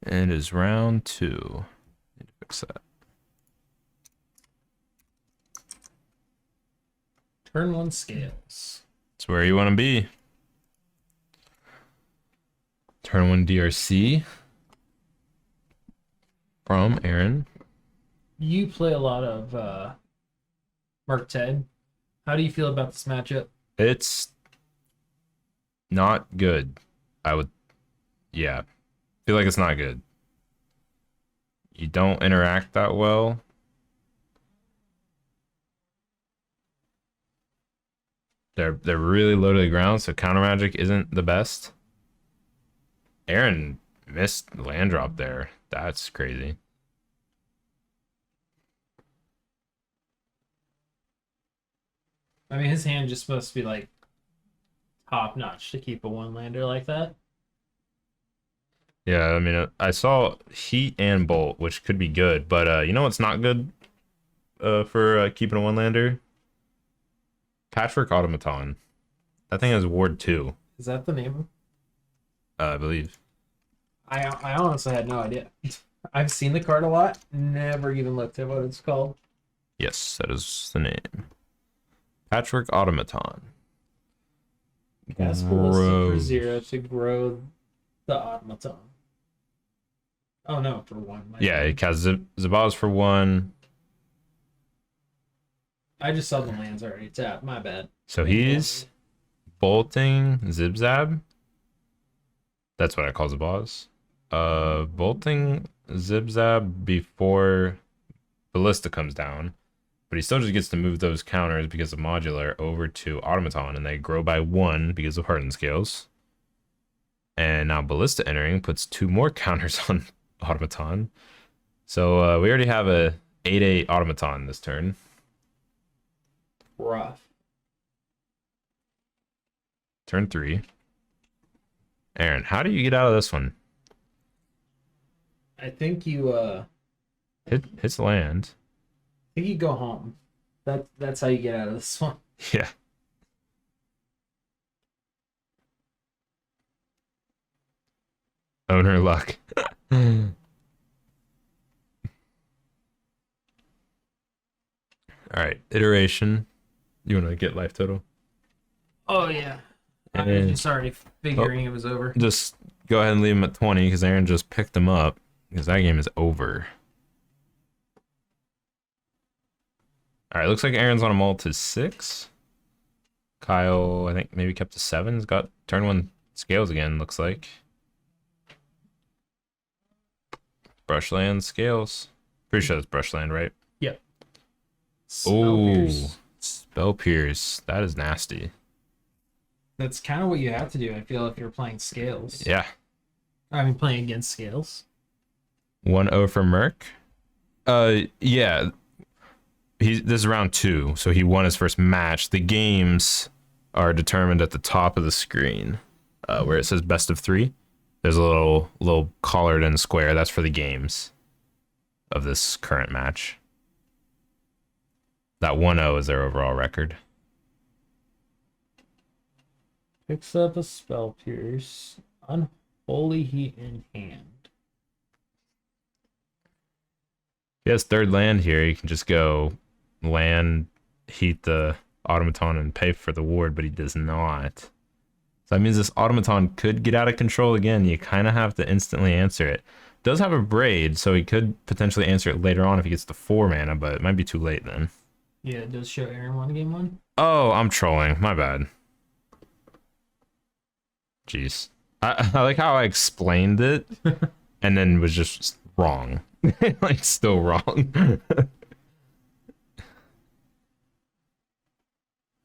And it is round 2. Need to fix that. Turn 1 scales. It's where you want to be. Turn 1 DRC from Aaron. You play a lot of Murktide. How do you feel about this matchup? It's not good. Yeah, feel like it's not good. You don't interact that well. They're really low to the ground, so counter magic isn't the best. Aaron missed the land drop there. That's crazy. I mean, his hand just supposed to be like top notch to keep a one lander like that. Yeah, I mean, I saw Heat and Bolt, which could be good, but you know what's not good for keeping a one-lander? Patchwork Automaton. That thing has Ward 2, Is that the name? I believe. I honestly had no idea. I've seen the card a lot, never even looked at what it's called. Yes, that is the name. Patchwork Automaton. Cast ballistic for Gross. 0 to grow the automaton. Oh no, for 1. Yeah, it casts Zabaz for 1. I just saw the lands already tapped. My bad. So he's bolting Zibzab. That's what I call Zabaz. Bolting Zibzab before Ballista comes down. But he still just gets to move those counters because of modular over to Automaton, and they grow by 1 because of Hardened Scales. And now Ballista entering puts 2 more counters on Automaton. So we already have a 8/8 Automaton this turn. Rough. Turn 3. Aaron, how do you get out of this one? I think you Hits land. I think you go home. That's how you get out of this one. Yeah. Owner luck. All right, iteration. You want to get life total? Oh yeah. I was just already figuring it was over. Just go ahead and leave him at 20 because Aaron just picked him up because that game is over. All right, looks like Aaron's on a mult to 6. Kyle, I think maybe kept to 7. He's got turn 1 scales again, looks like. Brushland scales. Pretty sure it's brushland, right? Yep. Oh, Spell Pierce. That is nasty. That's kind of what you have to do, I feel, if you're playing scales. Yeah. I mean, playing against scales. 1-0 for Merc. Yeah. This is round 2, so he won his first match. The games are determined at the top of the screen, where it says best of 3. There's a little collared in square. That's for the games of this current match. That 1-0 is their overall record. Picks up a Spell Pierce. Unholy Heat in hand. If he has third land here, he can just go land, heat the automaton, and pay for the ward, but he does not. So that means this automaton could get out of control again. You kind of have to instantly answer it. Does have a braid, so he could potentially answer it later on if he gets to 4 mana, but it might be too late then. Yeah, it does show Aaron 1 game 1. Oh, I'm trolling. My bad. Jeez. I like how I explained it and then was just wrong. Like, still wrong.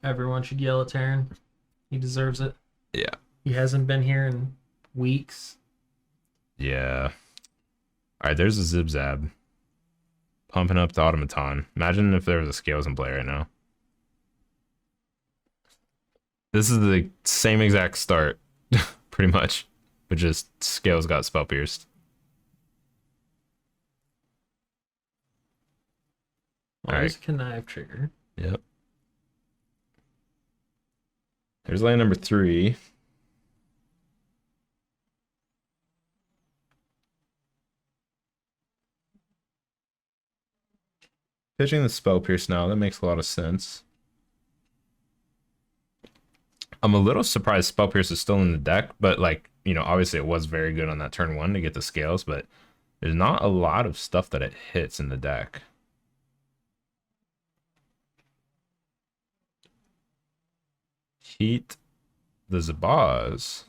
Everyone should yell at Aaron. He deserves it. Yeah. He hasn't been here in weeks. Yeah. All right, there's a Zibzab. Pumping up the automaton. Imagine if there was a scales in play right now. This is the same exact start, pretty much, but just scales got spell pierced. Well, All there's right. a connive trigger. Yep. There's land number 3. Pitching the Spell Pierce now, that makes a lot of sense. I'm a little surprised Spell Pierce is still in the deck, but like, you know, obviously it was very good on that turn one to get the scales, but there's not a lot of stuff that it hits in the deck. Heat the Zabaz.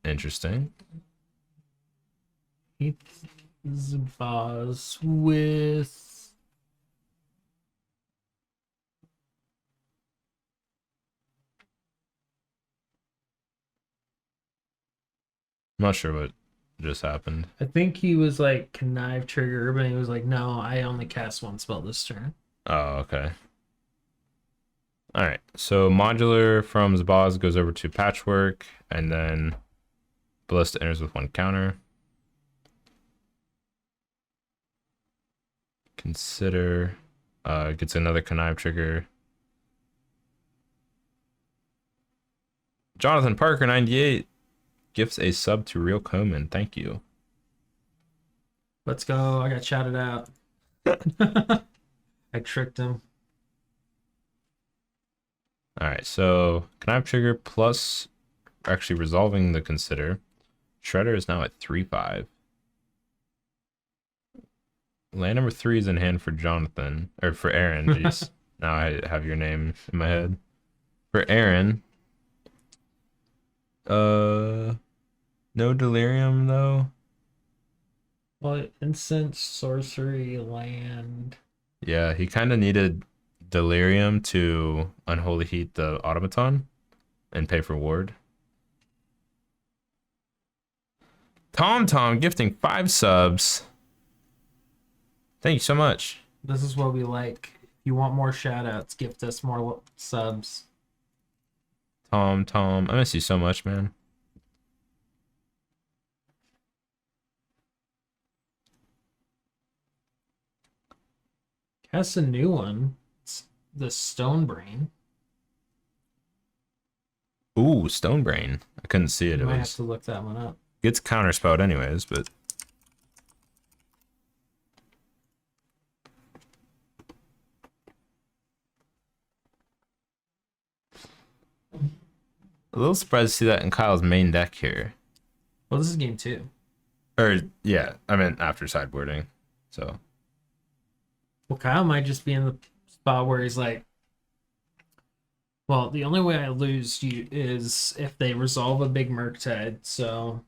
Interesting. Heat Zabaz with. I'm not sure what just happened. I think he was like connive trigger, but he was like, no, I only cast one spell this turn. Oh, okay. All right. So modular from Zabaz goes over to Patchwork, and then Ballista enters with one counter. Consider gets another connive trigger. Jonathan Parker 98 gifts a sub to Real Coman. Thank you. Let's go. I got shouted out. I tricked him. All right, so connive trigger plus actually resolving the consider. Shredder is now at 3/5. Land number 3 is in hand for Jonathan, or for Aaron. Jeez. Now I have your name in my head. For Aaron, no delirium though. Well, instant sorcery land. Yeah, he kind of needed delirium to unholy heat the automaton and pay for ward. Tom gifting 5 subs. Thank you so much. This is what we like. If you want more shout outs, gift us more subs. Tom, I miss you so much, man. Cast a new one. It's the Stone Brain. Ooh, Stone Brain. I couldn't see it. You It might have was to look that one up. gets counterspelled anyways, but a little surprised to see that in Kyle's main deck here. Well, this is game 2. Or yeah, I meant after sideboarding. So Well, Kyle might just be in the spot where he's like, well, the only way I lose you is if they resolve a big Murktide. So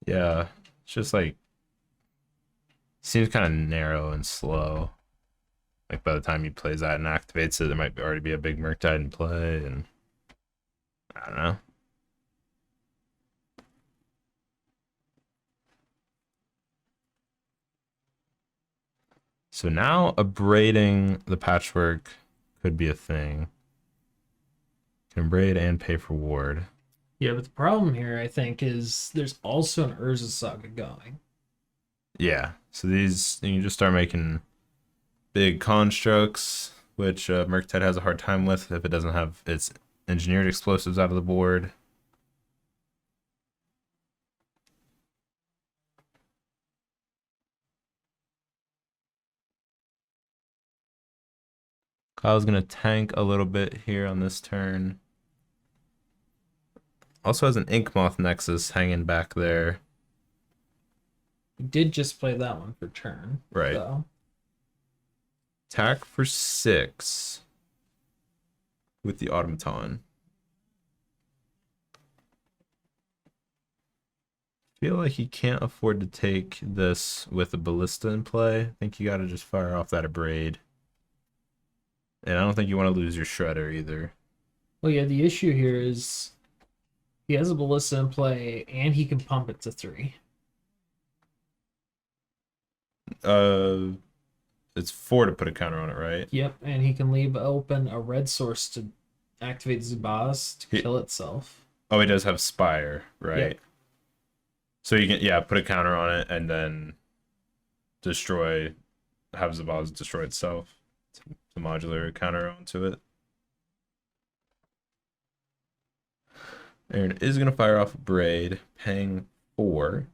yeah, it's just like seems kind of narrow and slow. Like by the time he plays that and activates it, there might already be a big Murktide in play, and I don't know. So now abrading the Patchwork could be a thing. Can braid and pay for ward. yeah, but the problem here, I think, is there's also an Urza Saga going. Yeah, so these you can just start making big constructs, which Murktide has a hard time with if it doesn't have its engineered explosives out of the board. Kyle's gonna tank a little bit here on this turn. Also has an Inkmoth Nexus hanging back there. He did just play that one for turn. Right. So. Attack for 6 with the automaton. Feel like he can't afford to take this with a ballista in play. I think you gotta just fire off that abrade. And I don't think you want to lose your shredder either. Well, yeah, the issue here is he has a ballista in play and he can pump it to 3. It's 4 to put a counter on it, right? Yep, and he can leave open a red source to activate Zubaz to kill itself. Oh, he does have Spire, right? Yep. So you can, yeah, put a counter on it and then destroy, have Zabaz destroy itself to modular counter onto it. Aaron is going to fire off a braid, paying 4.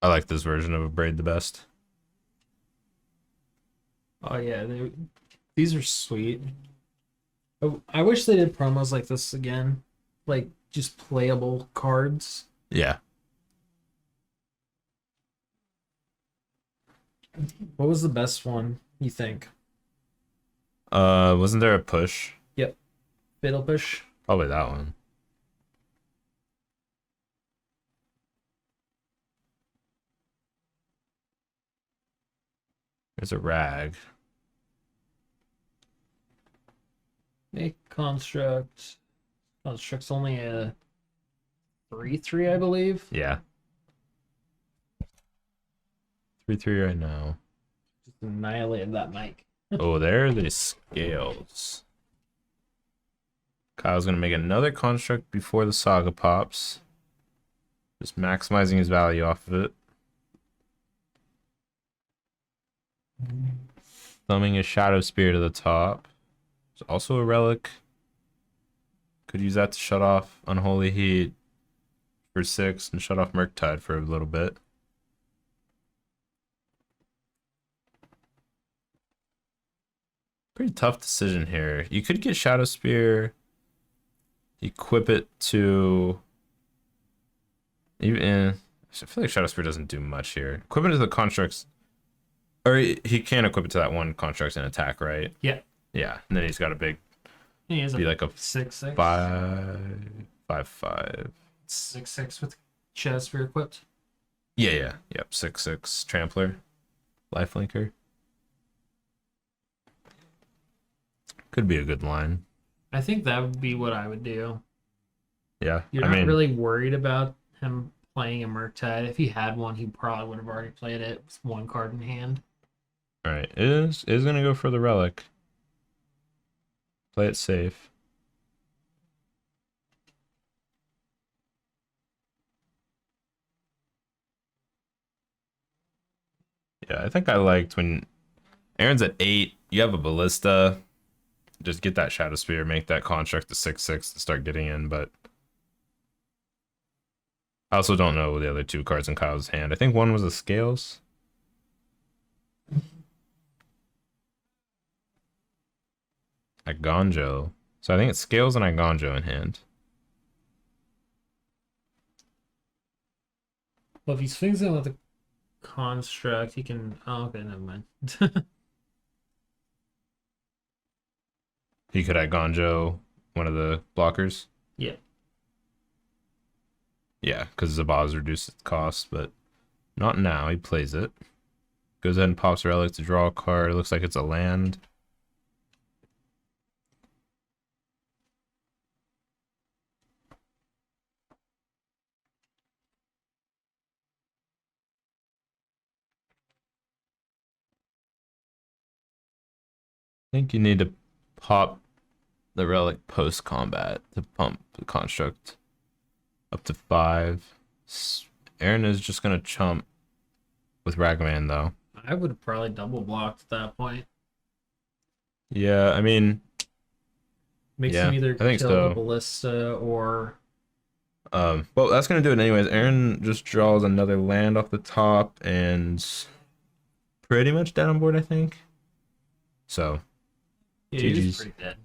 I like this version of a braid the best. Oh yeah, these are sweet. I wish they did promos like this again, like just playable cards. Yeah. What was the best one you think? Wasn't there a push? Yep, Fatal Push. Probably that one. There's a rag. Make construct. Construct's only a 3/3, I believe. Yeah. 3/3 right now. Just annihilated that mic. Oh, there are the scales. Kyle's gonna make another construct before the saga pops. Just maximizing his value off of it. Thumbing a Shadow Spear to the top. There's also a relic. Could use that to shut off Unholy Heat for 6 and shut off Murktide for a little bit. Pretty tough decision here. You could get Shadow Spear, equip it to even. I feel like Shadow Spear doesn't do much here. Equip it to the constructs, or he can equip it to that one construct and attack, right? Yeah. Yeah, and then he's got a big, He has be like a 6/6. 5/5. 6/6 with Shadow Spear equipped. Yeah. Yep. 6/6 Trampler, Lifelinker. Could be a good line. I think that would be what I would do. Yeah. You're not really worried about him playing a Murktide. If he had one, he probably would have already played it with one card in hand. All right. Is gonna go for the relic. Play it safe. Yeah, I think I liked when Aaron's at 8. You have a ballista. Just get that Shadow Spear, make that construct to 6/6 and start getting in. But I also don't know the other 2 cards in Kyle's hand. I think one was the scales. Agonjo. So I think it's scales and Agonjo in hand. Well, if he swings in with a construct, he can. Oh, okay, never mind. He could Agonjo one of the blockers. Yeah. Yeah, because Zabaz reduces the cost, but not now. He plays it. Goes ahead and pops Relic to draw a card. It looks like it's a land. I think you need to pop the Relic post-combat to pump the construct up to 5. Aaron is just going to chump with Ragavan, though. I would have probably double blocked at that point. Yeah, I mean... Makes yeah, him either I think kill so. the ballista or... Well, that's going to do it anyways. Aaron just draws another land off the top and pretty much dead on board, I think. So, Yeah, he was GG's. pretty dead.